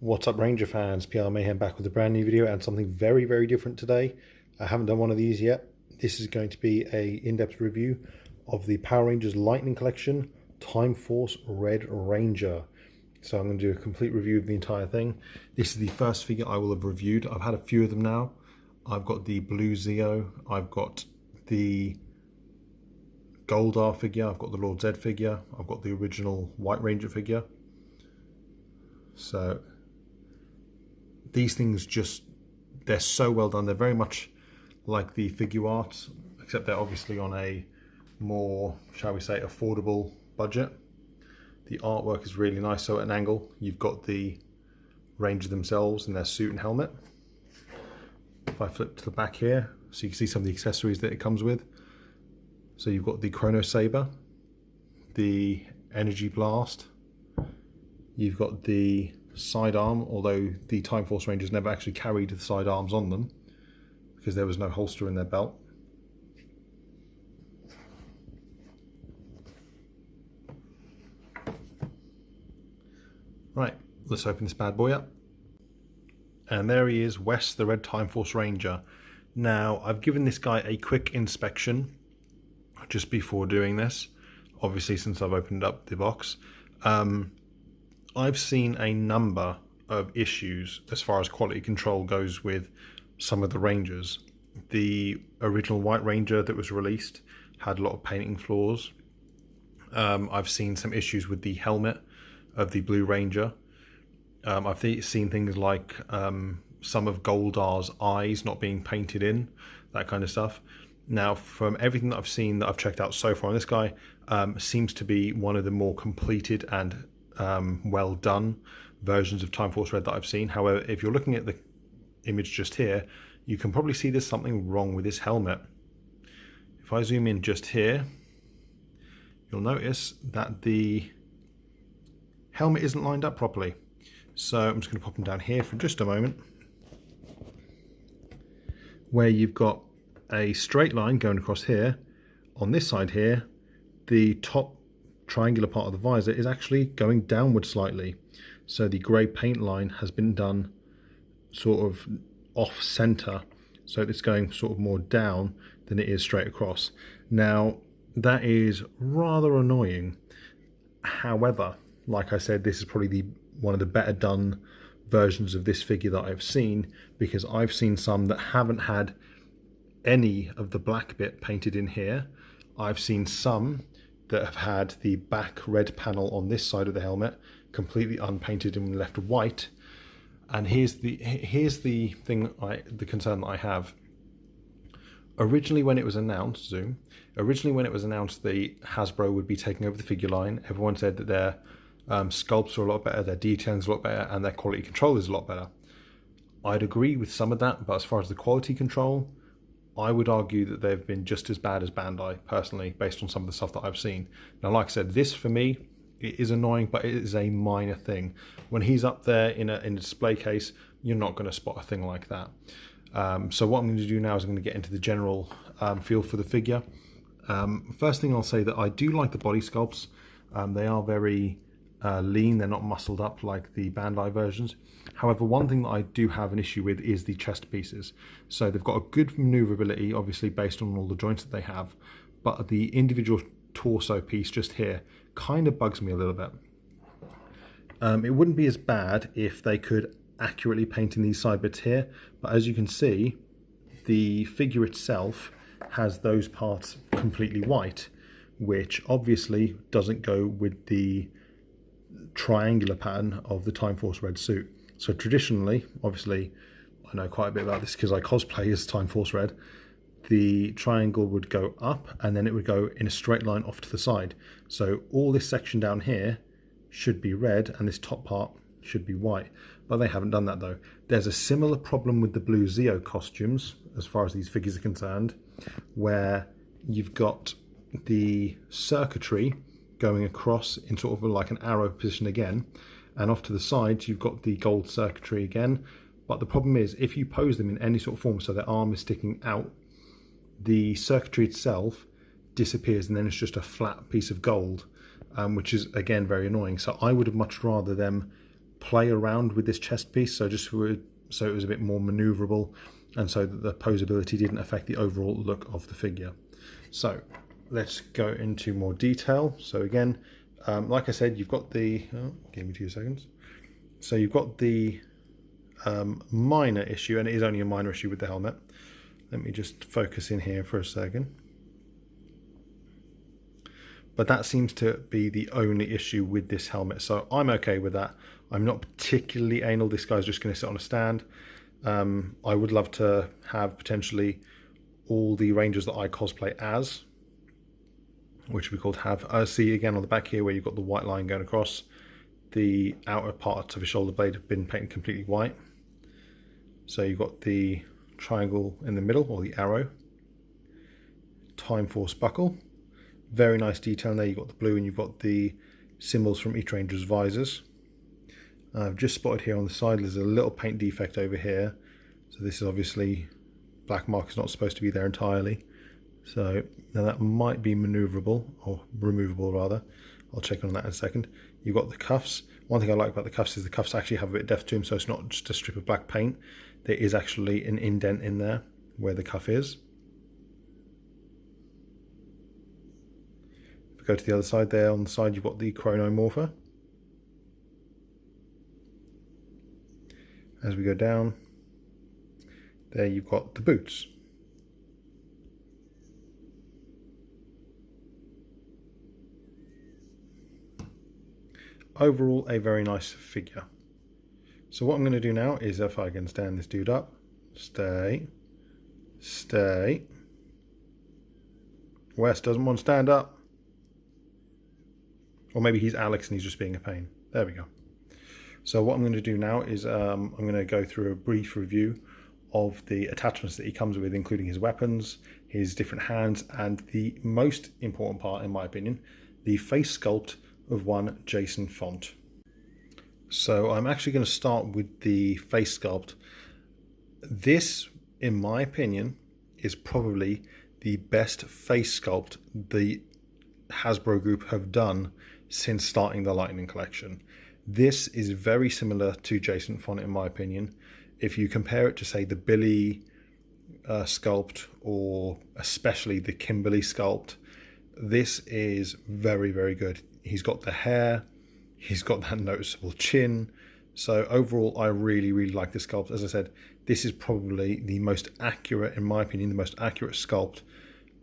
What's up, Ranger fans? PR Mayhem back with a brand new video and something very, very different today. I haven't done one of these yet. This is going to be a in-depth review of the Power Rangers Lightning Collection Time Force Red Ranger. So I'm going to do a complete review of the entire thing. This is the first figure I will have reviewed. I've had a few of them now. I've got the blue Zeo, I've got the Goldar figure, I've got the Lord Zed figure, I've got the original White Ranger figure. So these things they're so well done. They're very much like the figure art, except they're obviously on a more, shall we say, affordable budget. The artwork is really nice. So at an angle, you've got the Ranger themselves in their suit and helmet. If I flip to the back here, so you can see some of the accessories that it comes with. So you've got the Chrono Saber, the Energy Blast, you've got the sidearm, although the Time Force Rangers never actually carried the sidearms on them because there was no holster in their belt. Right, let's open this bad boy up. And there he is, Wes, the Red Time Force Ranger. Now, I've given this guy a quick inspection just before doing this, obviously since I've opened up the box. I've seen a number of issues as far as quality control goes with some of the Rangers. The original White Ranger that was released had a lot of painting flaws. I've seen some issues with the helmet of the Blue Ranger. I've seen things like some of Goldar's eyes not being painted in, that kind of stuff. Now, from everything that I've seen, that I've checked out so far, this guy seems to be one of the more completed and well done versions of Time Force Red that I've seen. However, if you're looking at the image just here, you can probably see there's something wrong with his helmet. If I zoom in just here, you'll notice that the helmet isn't lined up properly. So I'm just going to pop him down here for just a moment, where you've got a straight line going across here. On this side here, the top triangular part of the visor is actually going downward slightly. So the grey paint line has been done sort of off center. So it's going sort of more down than it is straight across. Now, that is rather annoying. However, like I said, this is probably one of the better done versions of this figure that I've seen, because I've seen some that haven't had any of the black bit painted in here. I've seen some that have had the back red panel on this side of the helmet completely unpainted and left white. And here's the thing, the concern that I have. Originally, when it was announced, originally when it was announced the Hasbro would be taking over the figure line, everyone said that their sculpts are a lot better, their detailing is a lot better, and their quality control is a lot better. I'd agree with some of that, but as far as the quality control, I would argue that they've been just as bad as Bandai, personally, based on some of the stuff that I've seen. Now, like I said, this for me, it is annoying, but it is a minor thing. When he's up there in a display case, you're not going to spot a thing like that. So what I'm going to do now is I'm going to get into the general feel for the figure. First thing I'll say that I do like the body sculpts. They are very lean, they're not muscled up like the Bandai versions. However, one thing that I do have an issue with is the chest pieces. So they've got a good maneuverability, obviously based on all the joints that they have, but the individual torso piece just here kind of bugs me a little bit. It wouldn't be as bad if they could accurately paint in these side bits here, but as you can see, the figure itself has those parts completely white, which obviously doesn't go with the triangular pattern of the Time Force Red suit. So traditionally, obviously, I know quite a bit about this because I cosplay as Time Force Red, the triangle would go up and then it would go in a straight line off to the side. So all this section down here should be red and this top part should be white, but they haven't done that though. There's a similar problem with the blue Zeo costumes as far as these figures are concerned, where you've got the circuitry going across in sort of like an arrow position again, and off to the side you've got the gold circuitry again. But the problem is, if you pose them in any sort of form so their arm is sticking out, the circuitry itself disappears and then it's just a flat piece of gold, which is again very annoying. So I would have much rather them play around with this chest piece, so it was a bit more maneuverable, and so that the posability didn't affect the overall look of the figure. So let's go into more detail. So again, like I said, you've got the give me 2 seconds. So you've got the minor issue, and it is only a minor issue with the helmet. Let me just focus in here for a second. But that seems to be the only issue with this helmet, so I'm okay with that. I'm not particularly anal. This guy's just going to sit on a stand. I would love to have potentially all the Rangers that I cosplay as, which we called have. See again on the back here where you've got the white line going across. The outer parts of the shoulder blade have been painted completely white. So you've got the triangle in the middle, or the arrow. Time Force buckle. Very nice detail in there. You've got the blue and you've got the symbols from each Ranger's visors. I've just spotted here on the side there's a little paint defect over here. So this is obviously, black mark is not supposed to be there entirely. So now that might be maneuverable, or removable rather. I'll check on that in a second. You've got the cuffs. One thing I like about the cuffs is the cuffs actually have a bit of depth to them, so it's not just a strip of black paint. There is actually an indent in there where the cuff is. If we go to the other side there, on the side you've got the chronomorpher. As we go down, there you've got the boots. Overall, a very nice figure. So what I'm going to do now is, if I can stand this dude up, stay. Wes doesn't want to stand up. Or maybe he's Alex and he's just being a pain. There we go. So what I'm going to do now is I'm going to go through a brief review of the attachments that he comes with, including his weapons, his different hands, and the most important part, in my opinion, the face sculpt of one Jason Font. So I'm actually going to start with the face sculpt. This, in my opinion, is probably the best face sculpt the Hasbro group have done since starting the Lightning collection. This is very similar to Jason Font, in my opinion. If you compare it to, say, the Billy sculpt, or especially the Kimberly sculpt, this is very, very good. He's got the hair, he's got that noticeable chin. So overall, I really, really like this sculpt. As I said, this is probably the most accurate, in my opinion, the most accurate sculpt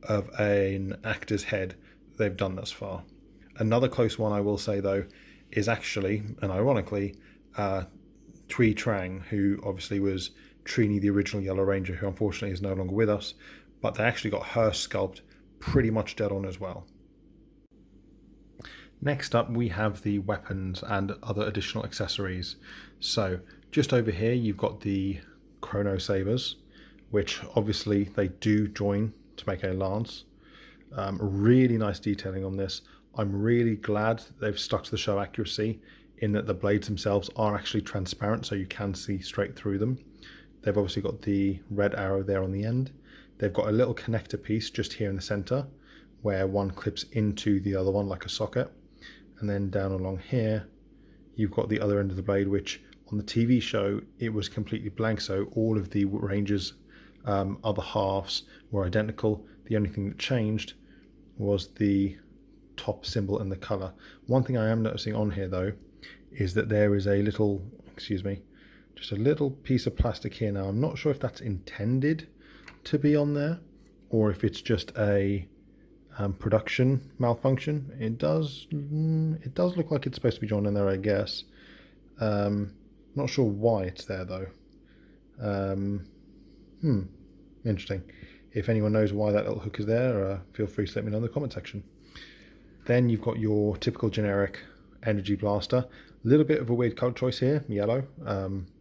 of an actor's head they've done thus far. Another close one I will say though is actually, and ironically, Thuy Trang, who obviously was Trini, the original Yellow Ranger, who unfortunately is no longer with us, but they actually got her sculpt pretty much dead on as well. Next up, we have the weapons and other additional accessories. So just over here, you've got the Chrono Sabers, which obviously they do join to make a lance. Really nice detailing on this. I'm really glad that they've stuck to the show accuracy in that the blades themselves are actually transparent, so you can see straight through them. They've obviously got the red arrow there on the end. They've got a little connector piece just here in the center where one clips into the other one like a socket. And then down along here, you've got the other end of the blade, which on the TV show, it was completely blank. So all of the Rangers' other halves were identical. The only thing that changed was the top symbol and the color. One thing I am noticing on here though, is that there is a little, just a little piece of plastic here. Now, I'm not sure if that's intended to be on there or if it's just a production malfunction. It does look like it's supposed to be joined in there, I guess. Not sure why it's there though. Interesting. If anyone knows why that little hook is there, feel free to let me know in the comment section. Then you've got your typical generic energy blaster. A little bit of a weird color choice here, yellow.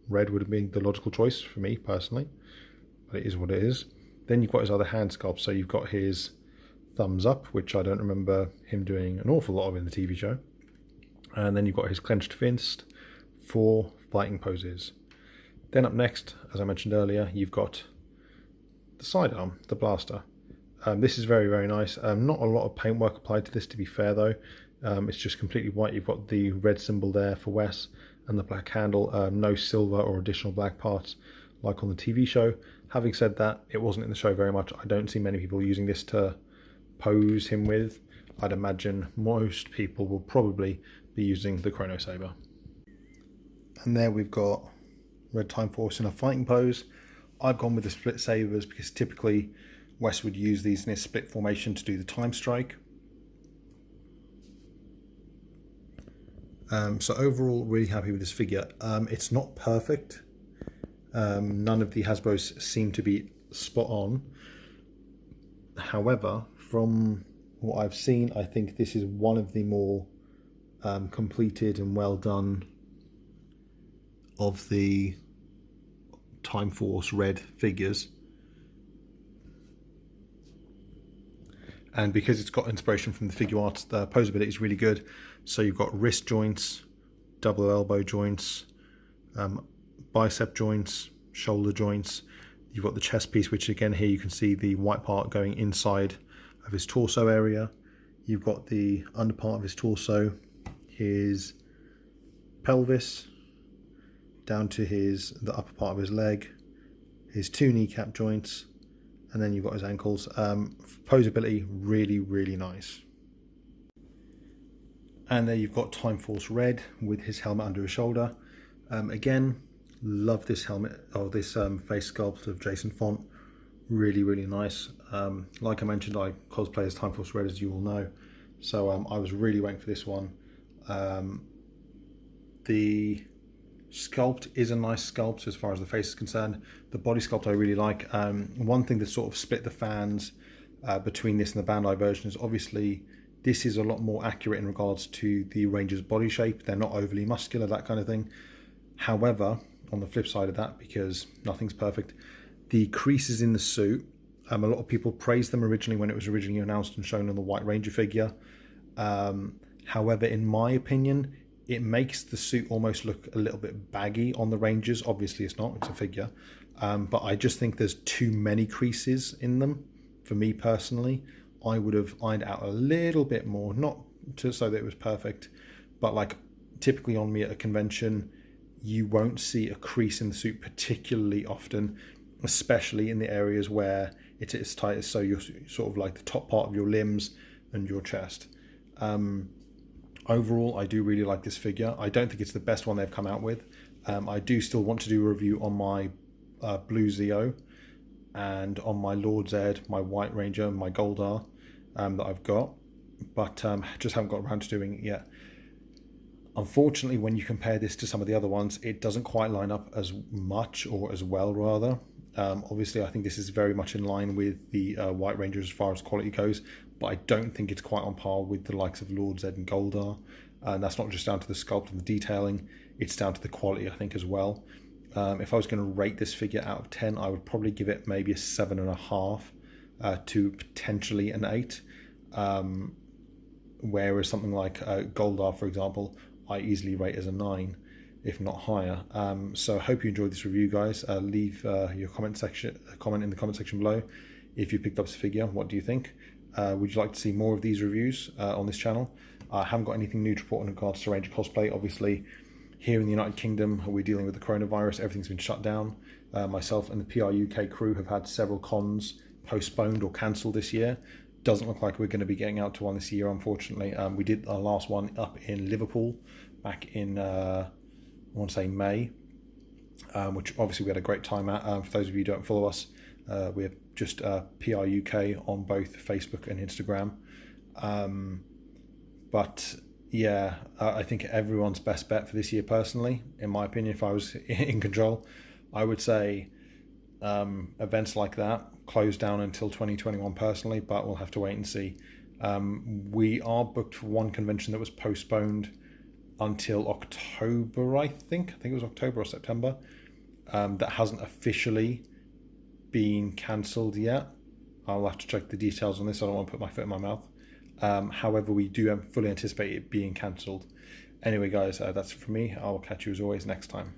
Red would have been the logical choice for me personally, but it is what it is. Then you've got his other hand sculpt. So you've got his thumbs up, which I don't remember him doing an awful lot of in the TV show. And then you've got his clenched fist for fighting poses. Then up next, as I mentioned earlier, you've got the sidearm, the blaster. This is very, very nice. Not a lot of paintwork applied to this, to be fair though. It's just completely white. You've got the red symbol there for Wes and the black handle, no silver or additional black parts like on the TV show. Having said that, it wasn't in the show very much. I don't see many people using this to pose him with. I'd imagine most people will probably be using the Chrono Saber. And there we've got Red Time Force in a fighting pose. I've gone with the split sabers because typically Wes would use these in his split formation to do the time strike. So overall, really happy with this figure. It's not perfect. None of the Hasbros seem to be spot on. However, from what I've seen, I think this is one of the more completed and well done of the Time Force Red figures. And because it's got inspiration from the figure art, the posability is really good. So you've got wrist joints, double elbow joints, bicep joints, shoulder joints. You've got the chest piece, which again here you can see the white part going inside of his torso area. You've got the under part of his torso, his pelvis, down to the upper part of his leg, his two kneecap joints, and then you've got his ankles. Posability, really, really nice. And there you've got Time Force Red with his helmet under his shoulder. Again, love this helmet, or this face sculpt of Jason Font. Really, really nice. Like I mentioned, I cosplay as Time Force Red, as you all know. So I was really waiting for this one. The sculpt is a nice sculpt as far as the face is concerned. The body sculpt I really like. One thing that sort of split the fans between this and the Bandai version is obviously this is a lot more accurate in regards to the Ranger's body shape. They're not overly muscular, that kind of thing. However, on the flip side of that, because nothing's perfect, the creases in the suit, a lot of people praised them originally when it was originally announced and shown on the White Ranger figure. However, in my opinion, it makes the suit almost look a little bit baggy on the Rangers. Obviously it's not, it's a figure. But I just think there's too many creases in them. For me personally, I would have ironed out a little bit more, not to so that it was perfect, but like typically on me at a convention, you won't see a crease in the suit particularly often, especially in the areas where it's as tight as so you're sort of like the top part of your limbs and your chest. Overall, I do really like this figure. I don't think it's the best one they've come out with. I do still want to do a review on my Blue Zeo and on my Lord Zed, my White Ranger, and my Goldar that I've got, but just haven't got around to doing it yet. Unfortunately, when you compare this to some of the other ones, it doesn't quite line up as much, or as well rather. Obviously, I think this is very much in line with the White Ranger as far as quality goes, but I don't think it's quite on par with the likes of Lord Zed and Goldar. And that's not just down to the sculpt and the detailing, it's down to the quality, I think, as well. If I was going to rate this figure out of 10, I would probably give it maybe a 7.5 to potentially an 8. Whereas something like Goldar, for example, I easily rate as a 9, if not higher. So I hope you enjoyed this review, guys. Leave your comment in the comment section below if you picked up this figure. What do you think? Would you like to see more of these reviews on this channel? I haven't got anything new to report in regards to Ranger cosplay. Obviously, here in the United Kingdom, we're dealing with the coronavirus. Everything's been shut down. Myself and the PR UK crew have had several cons postponed or cancelled this year. Doesn't look like we're going to be getting out to one this year, unfortunately. We did our last one up in Liverpool back in, I want to say May, which obviously we had a great time at. For those of you who don't follow us, we're just PR UK on both Facebook and Instagram. But yeah, I think everyone's best bet for this year, personally, in my opinion, if I was in control, I would say events like that close down until 2021 personally, but we'll have to wait and see. We are booked for one convention that was postponed until October, I think it was October or September. That hasn't officially been cancelled yet. I'll have to check the details on this. I don't want to put my foot in my mouth. However, we do fully anticipate it being cancelled. Anyway, guys, that's it from me. I'll catch you as always next time.